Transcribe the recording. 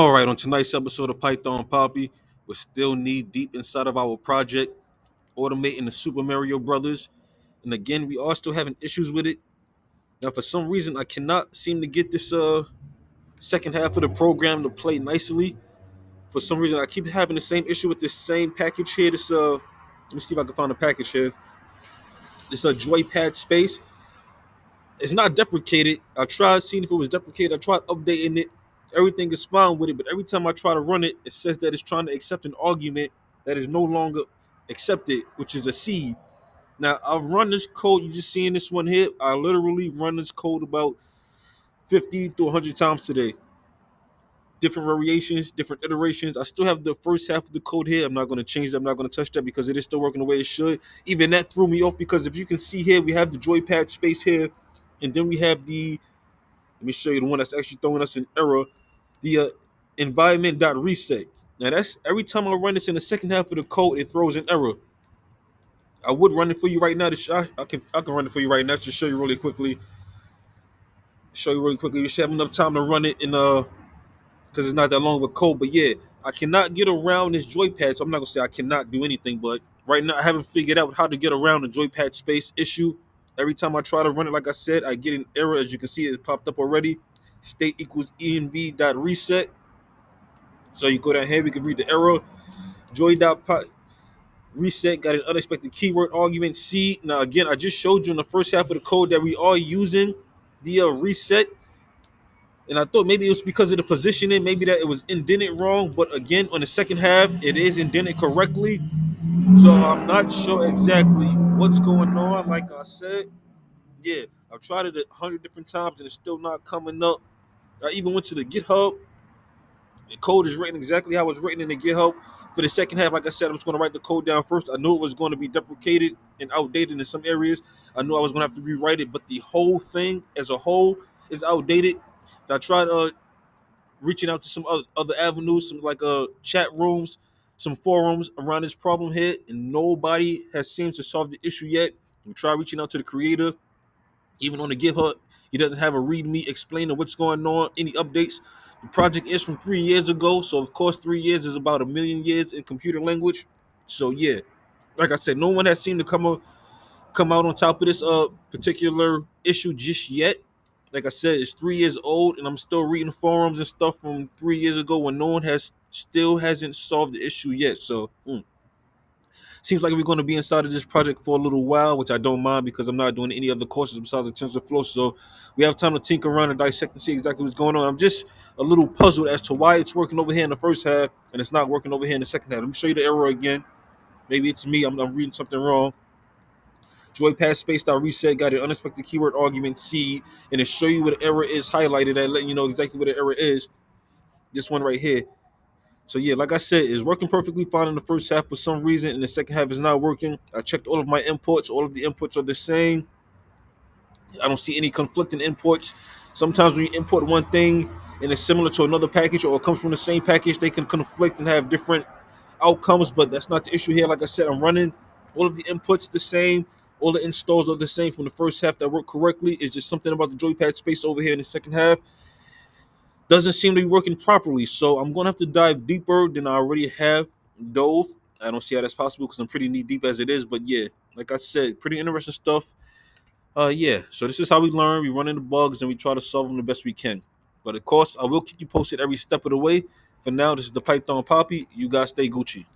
All right, on tonight's episode of Python Papi, we're still knee deep inside of our project, automating the Super Mario Brothers. And again, we are still having issues with it. Now, for some reason, I cannot seem to get this second half of the program to play nicely. For some reason, I keep having the same issue with this same package here. Let me see if I can find a package here. This joypad space. It's not deprecated. I tried seeing if it was deprecated. I tried updating it. Everything is fine with it, but every time I try to run it, it says that it's trying to accept an argument that is no longer accepted, which is a seed. Now I've run this code. You just seeing this one here. I literally run this code about 50 to 100 times today. Different variations, different iterations. I still have the first half of the code here. I'm not going to change that. I'm not going to touch that because it is still working the way it should. Even that threw me off because if you can see here, we have the joypad space here, and then we have the. Let me show you the one that's actually throwing us an error. The environment.reset. Now that's every time I run this in the second half of the code, it throws an error. I would run it for you right now. I can run it for you right now to show you really quickly. Show you really quickly. You should have enough time to run it in because it's not that long of a code. But yeah, I cannot get around this joypad, so I'm not gonna say I cannot do anything. But right now, I haven't figured out how to get around the joypad space issue. Every time I try to run it, like I said, I get an error. As you can see, it popped up already. State equals env.reset. So you go down here, we can read the error. Joy.reset got an unexpected keyword argument C. Now again, I just showed you in the first half of the code that we are using the reset. And I thought maybe it was because of the positioning, maybe that it was indented wrong. But again, on the second half, it is indented correctly. So I'm not sure exactly what's going on. Like I said, yeah, I've tried it 100 different times and it's still not coming up. I even went to the GitHub. The code is written exactly how it's written in the GitHub. For the second half, like I said, I'm just going to write the code down first. I knew it was going to be deprecated and outdated in some areas. I knew I was going to have to rewrite it, but the whole thing as a whole is outdated. So I tried reaching out to some other avenues, some like chat rooms, some forums around this problem here, and nobody has seemed to solve the issue yet. We tried reaching out to the creator, even on the GitHub, he doesn't have a README explaining what's going on, any updates. The project is from 3 years ago, so of course 3 years is about a million years in computer language. So yeah, like I said, no one has seemed to come out on top of this particular issue just yet. Like I said, it's 3 years old, and I'm still reading forums and stuff from 3 years ago when no one has still hasn't solved the issue yet. So. Seems like we're going to be inside of this project for a little while, which I don't mind because I'm not doing any other courses besides the TensorFlow. So we have time to tinker around and dissect and see exactly what's going on. I'm just a little puzzled as to why it's working over here in the first half and it's not working over here in the second half. Let me show you the error again. Maybe it's me. I'm reading something wrong. Joypad space dot reset got an unexpected keyword argument C, and it show you what the error is highlighted at, letting you know exactly what the error is. This one right here. So yeah, like I said, it's working perfectly fine in the first half for some reason, and the second half is not working. I checked all of my inputs; all of the inputs are the same. I don't see any conflicting inputs. Sometimes when you import one thing and it's similar to another package or it comes from the same package, they can conflict and have different outcomes. But that's not the issue here. Like I said, I'm running all of the inputs the same. All the installs are the same from the first half that work correctly. It's just something about the joypad space over here in the second half doesn't seem to be working properly. So I'm gonna have to dive deeper than I already have dove. I don't see how that's possible because I'm pretty knee deep as it is. But yeah, like I said, pretty interesting stuff. Yeah. So this is how we learn. We run into bugs and we try to solve them the best we can. But of course, I will keep you posted every step of the way. For now, this is the Python Poppy. You guys stay Gucci.